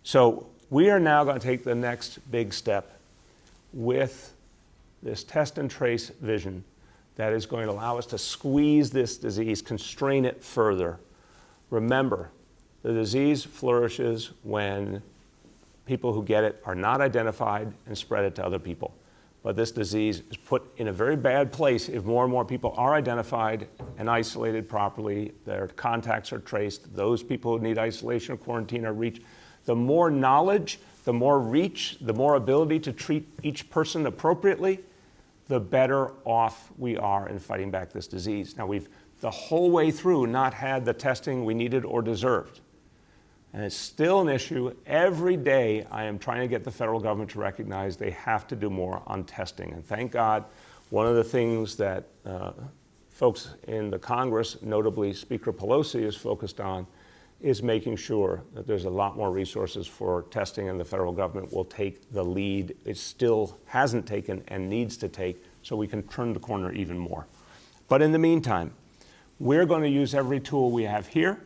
So we are now going to take the next big step with this test and trace vision that is going to allow us to squeeze this disease, constrain it further. Remember, the disease flourishes when people who get it are not identified and spread it to other people. But this disease is put in a very bad place if more and more people are identified and isolated properly, their contacts are traced, those people who need isolation or quarantine are reached. The more knowledge, the more reach, the more ability to treat each person appropriately, the better off we are in fighting back this disease. Now, we've the whole way through not had the testing we needed or deserved. And it's still an issue. Every day I am trying to get the federal government to recognize they have to do more on testing. And thank God, one of the things that folks in the Congress, notably Speaker Pelosi, is focused on is making sure that there's a lot more resources for testing, and the federal government will take the lead it still hasn't taken and needs to take, so we can turn the corner even more. But in the meantime, we're going to use every tool we have here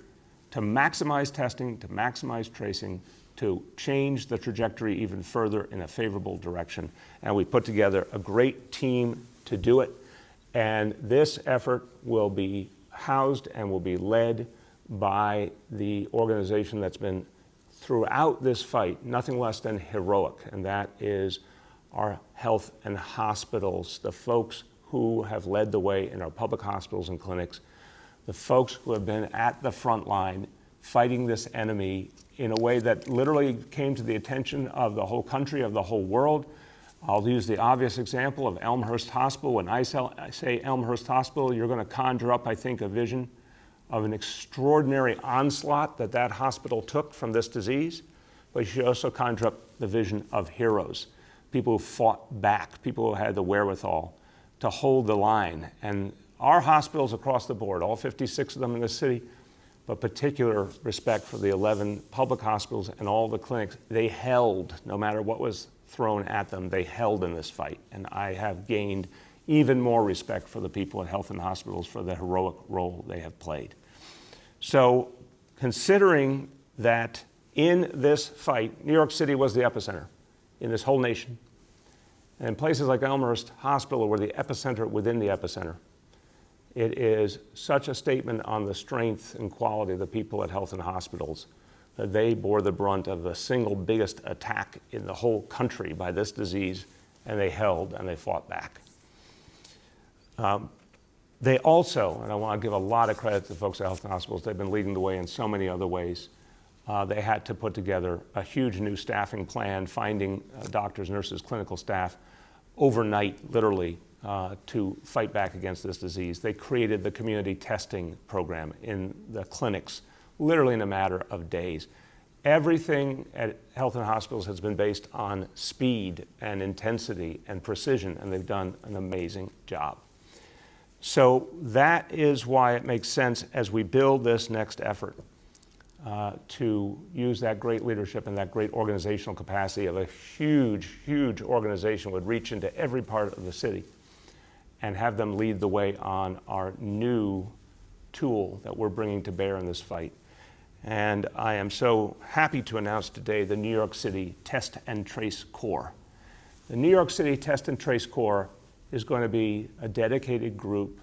to maximize testing, to maximize tracing, to change the trajectory even further in a favorable direction. And we put together a great team to do it. And this effort will be housed and will be led by the organization that's been throughout this fight nothing less than heroic, and that is our health and hospitals, the folks who have led the way in our public hospitals and clinics, the folks who have been at the front line fighting this enemy in a way that literally came to the attention of the whole country, of the whole world. I'll use the obvious example of Elmhurst Hospital. When I say Elmhurst Hospital, you're going to conjure up, I think, a vision of an extraordinary onslaught that hospital took from this disease, but you should also conjure up the vision of heroes, people who fought back, people who had the wherewithal to hold the line. And our hospitals across the board, all 56 of them in the city, but particular respect for the 11 public hospitals and all the clinics, they held, no matter what was thrown at them, they held in this fight. And I have gained even more respect for the people at health and hospitals for the heroic role they have played. So, considering that in this fight, New York City was the epicenter in this whole nation, and places like Elmhurst Hospital were the epicenter within the epicenter, it is such a statement on the strength and quality of the people at health and hospitals that they bore the brunt of the single biggest attack in the whole country by this disease, and they held and they fought back. They also, and I want to give a lot of credit to the folks at health and hospitals, they've been leading the way in so many other ways. They had to put together a huge new staffing plan, finding doctors, nurses, clinical staff overnight, literally, to fight back against this disease. They created the community testing program in the clinics, literally in a matter of days. Everything at health and hospitals has been based on speed and intensity and precision, and they've done an amazing job. So that is why it makes sense as we build this next effort to use that great leadership and that great organizational capacity of a huge, huge organization would reach into every part of the city and have them lead the way on our new tool that we're bringing to bear in this fight. And I am so happy to announce today the New York City Test and Trace Corps. The New York City Test and Trace Corps is going to be a dedicated group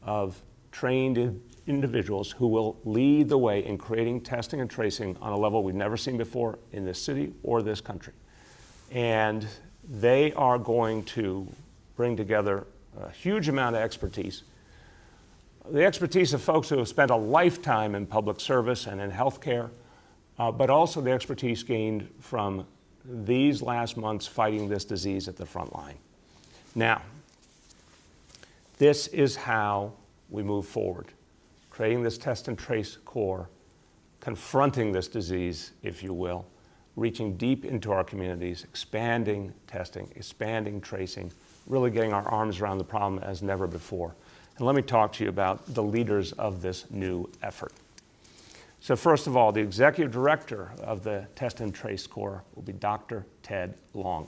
of trained individuals who will lead the way in creating testing and tracing on a level we've never seen before in this city or this country. And they are going to bring together a huge amount of expertise. The expertise of folks who have spent a lifetime in public service and in healthcare, but also the expertise gained from these last months fighting this disease at the front line. Now, this is how we move forward, creating this test and trace core, confronting this disease, if you will, reaching deep into our communities, expanding testing, expanding tracing, really getting our arms around the problem as never before. And let me talk to you about the leaders of this new effort. So first of all, the executive director of the Test and Trace Corps will be Dr. Ted Long.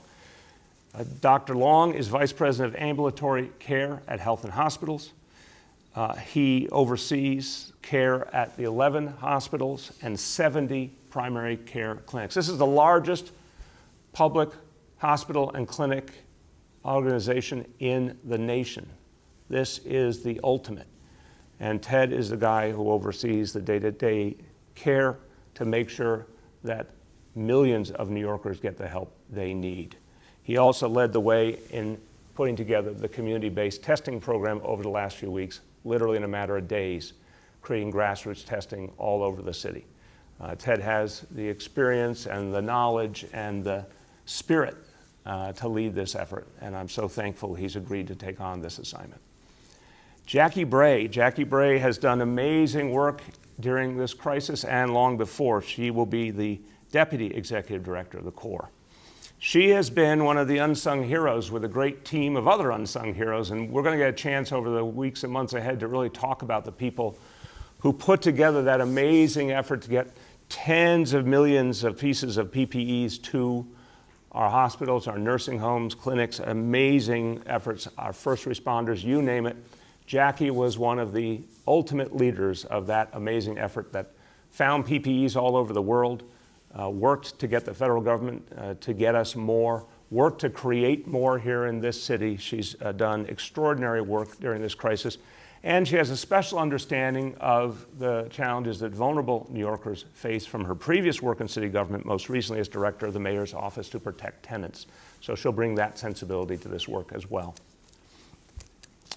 Dr. Long is Vice President of Ambulatory Care at Health and Hospitals. He oversees care at the 11 hospitals and 70 primary care clinics. This is the largest public hospital and clinic organization in the nation. This is the ultimate. And Ted is the guy who oversees the day-to-day care to make sure that millions of New Yorkers get the help they need. He also led the way in putting together the community-based testing program over the last few weeks, literally in a matter of days, creating grassroots testing all over the city. Ted has the experience and the knowledge and the spirit to lead this effort, and I'm so thankful he's agreed to take on this assignment. Jackie Bray has done amazing work during this crisis and long before. She will be the Deputy Executive Director of the Corps. She has been one of the unsung heroes with a great team of other unsung heroes, and we're going to get a chance over the weeks and months ahead to really talk about the people who put together that amazing effort to get tens of millions of pieces of PPEs to our hospitals, our nursing homes, clinics, amazing efforts, our first responders, you name it. Jackie was one of the ultimate leaders of that amazing effort that found PPEs all over the world, worked to get the federal government to get us more, worked to create more here in this city. She's done extraordinary work during this crisis, and she has a special understanding of the challenges that vulnerable New Yorkers face from her previous work in city government, most recently as director of the mayor's office to protect tenants. So she'll bring that sensibility to this work as well.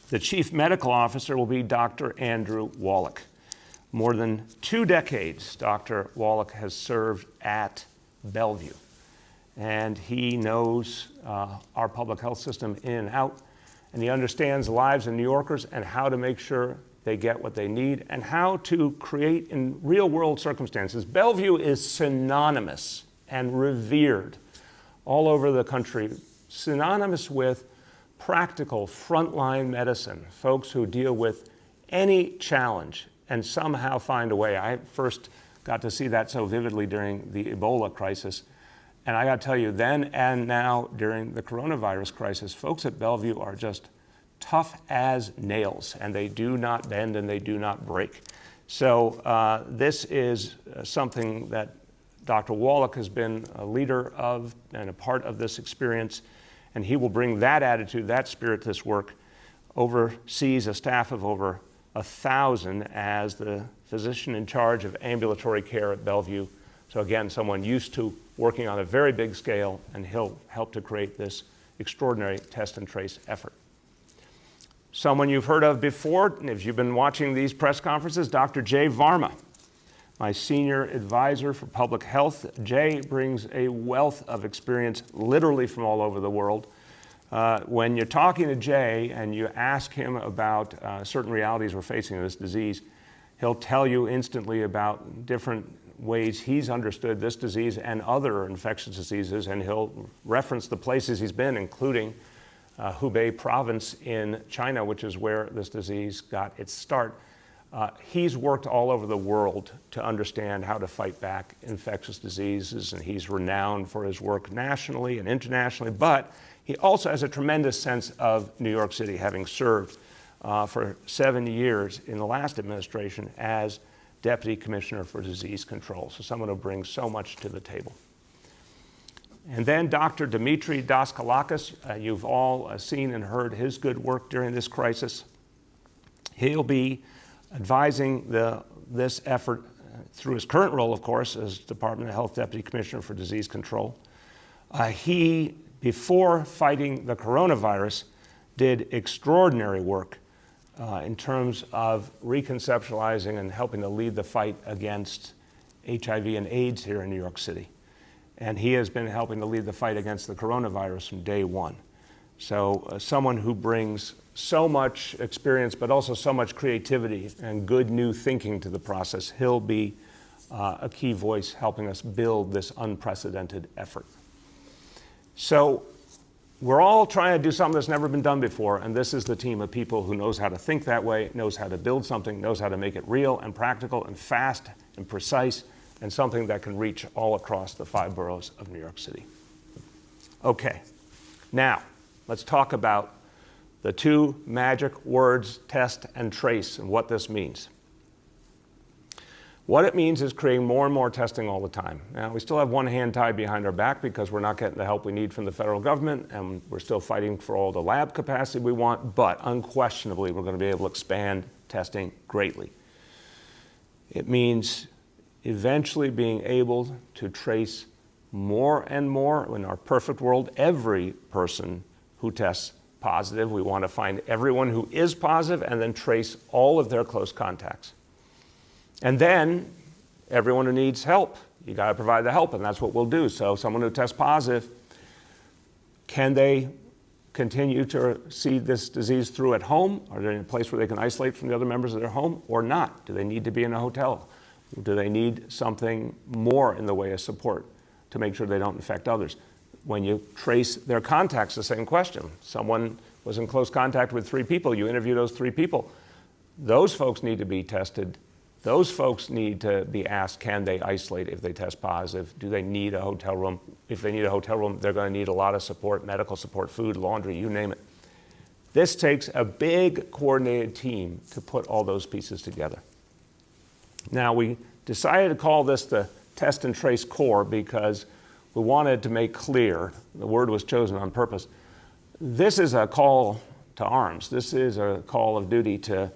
The chief medical officer will be Dr. Andrew Wallach. More than 2 decades, Dr. Wallach has served at Bellevue, and he knows our public health system in and out, and he understands the lives of New Yorkers and how to make sure they get what they need and how to create in real-world circumstances. Bellevue is synonymous and revered all over the country, synonymous with practical frontline medicine, folks who deal with any challenge and somehow find a way. I first got to see that so vividly during the Ebola crisis. And I got to tell you, then and now during the coronavirus crisis, folks at Bellevue are just tough as nails, and they do not bend and they do not break. So this is something that Dr. Wallach has been a leader of and a part of this experience, and he will bring that attitude, that spirit to this work, oversees a staff of over 1,000 as the physician in charge of ambulatory care at Bellevue. So again, someone used to working on a very big scale, and he'll help to create this extraordinary test and trace effort. Someone you've heard of before, if you've been watching these press conferences, Dr. Jay Varma, my senior advisor for public health. Jay brings a wealth of experience literally from all over the world. When you're talking to Jay and you ask him about certain realities we're facing in this disease, he'll tell you instantly about different ways he's understood this disease and other infectious diseases, and he'll reference the places he's been, including Hubei province in China, which is where this disease got its start. He's worked all over the world to understand how to fight back infectious diseases, and he's renowned for his work nationally and internationally, but he also has a tremendous sense of New York City, having served for 7 years in the last administration as Deputy Commissioner for Disease Control, so someone who brings so much to the table. And then Dr. Dimitri Daskalakis, you've all seen and heard his good work during this crisis. He'll be advising this effort through his current role, of course, as Department of Health Deputy Commissioner for Disease Control. He, before fighting the coronavirus, did extraordinary work in terms of reconceptualizing and helping to lead the fight against HIV and AIDS here in New York City. And he has been helping to lead the fight against the coronavirus from day one. So someone who brings so much experience, but also so much creativity and good new thinking to the process. He'll be a key voice helping us build this unprecedented effort. So we're all trying to do something that's never been done before, and this is the team of people who knows how to think that way, knows how to build something, knows how to make it real and practical and fast and precise, and something that can reach all across the 5 boroughs of New York City. Okay, now let's talk about the 2 magic words, test and trace, and what this means. What it means is creating more and more testing all the time. Now, we still have one hand tied behind our back because we're not getting the help we need from the federal government, and we're still fighting for all the lab capacity we want, but unquestionably, we're going to be able to expand testing greatly. It means eventually being able to trace more and more, in our perfect world, every person who tests positive. We want to find everyone who is positive and then trace all of their close contacts. And then everyone who needs help, you got to provide the help, and that's what we'll do. So someone who tests positive, can they continue to see this disease through at home? Are they in a place where they can isolate from the other members of their home or not? Do they need to be in a hotel? Do they need something more in the way of support to make sure they don't infect others? When you trace their contacts, the same question. Someone was in close contact with 3 people, you interview those 3 people. Those folks need to be tested. Those folks need to be asked, can they isolate if they test positive? Do they need a hotel room? If they need a hotel room, they're going to need a lot of support, medical support, food, laundry, you name it. This takes a big coordinated team to put all those pieces together. Now, we decided to call this the Test and Trace Core because we wanted to make clear, the word was chosen on purpose, this is a call to arms. This is a call of duty to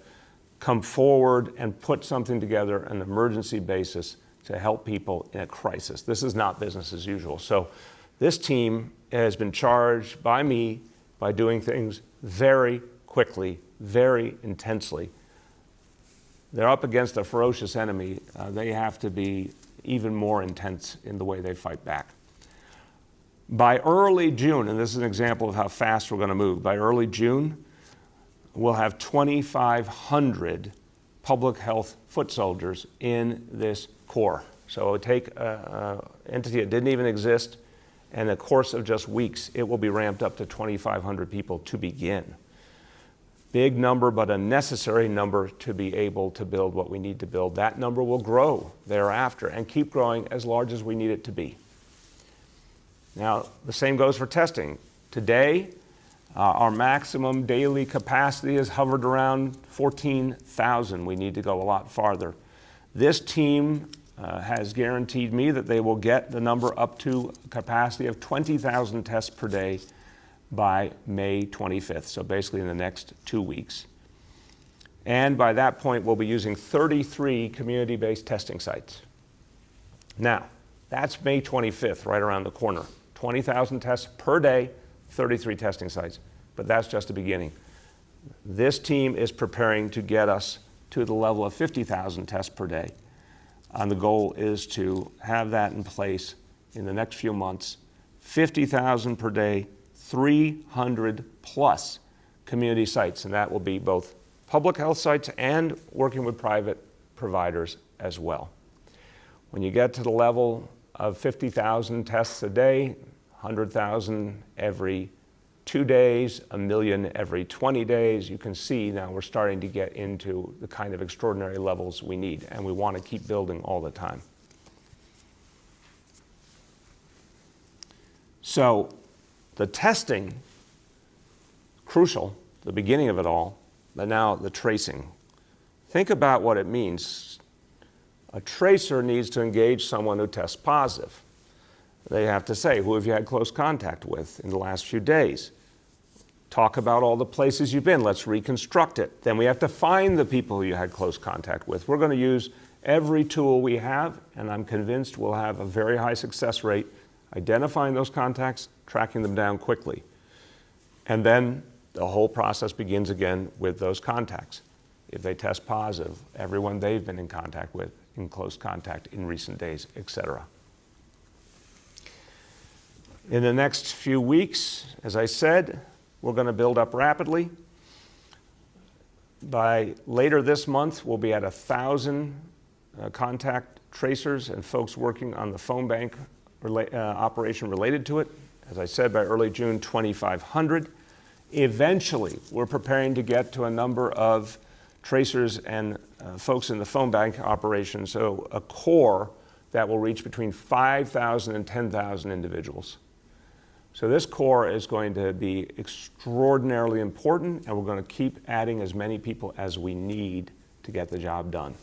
come forward and put something together on an emergency basis to help people in a crisis. This is not business as usual. So this team has been charged by me by doing things very quickly, very intensely. They're up against a ferocious enemy. They have to be even more intense in the way they fight back. By early June, and this is an example of how fast we're going to move, by early June, we'll have 2,500 public health foot soldiers in this core. So it would take an entity that didn't even exist, and in the course of just weeks, it will be ramped up to 2,500 people to begin. Big number, but a necessary number to be able to build what we need to build. That number will grow thereafter and keep growing as large as we need it to be. Now, the same goes for testing. Today, our maximum daily capacity has hovered around 14,000. We need to go a lot farther. This team has guaranteed me that they will get the number up to a capacity of 20,000 tests per day by May 25th, so basically in the next 2 weeks. And by that point, we'll be using 33 community-based testing sites. Now, that's May 25th, right around the corner. 20,000 tests per day, 33 testing sites, but that's just the beginning. This team is preparing to get us to the level of 50,000 tests per day. And the goal is to have that in place in the next few months. 50,000 per day, 300 plus community sites, and that will be both public health sites and working with private providers as well. When you get to the level of 50,000 tests a day, 100,000 every 2 days, 1 million every 20 days, you can see now we're starting to get into the kind of extraordinary levels we need, and we want to keep building all the time. So the testing, crucial, the beginning of it all, but now the tracing. Think about what it means. A tracer needs to engage someone who tests positive. They have to say, who have you had close contact with in the last few days? Talk about all the places you've been. Let's reconstruct it. Then we have to find the people who you had close contact with. We're going to use every tool we have, and I'm convinced we'll have a very high success rate identifying those contacts, tracking them down quickly. And then the whole process begins again with those contacts. If they test positive, everyone they've been in contact with, in close contact in recent days, etc. In the next few weeks, as I said, we're going to build up rapidly. By later this month, we'll be at 1,000 contact tracers and folks working on the phone bank operation related to it. As I said, by early June, 2,500. Eventually, we're preparing to get to a number of tracers and folks in the phone bank operation, so a core that will reach between 5,000 and 10,000 individuals. So this core is going to be extraordinarily important, and we're going to keep adding as many people as we need to get the job done.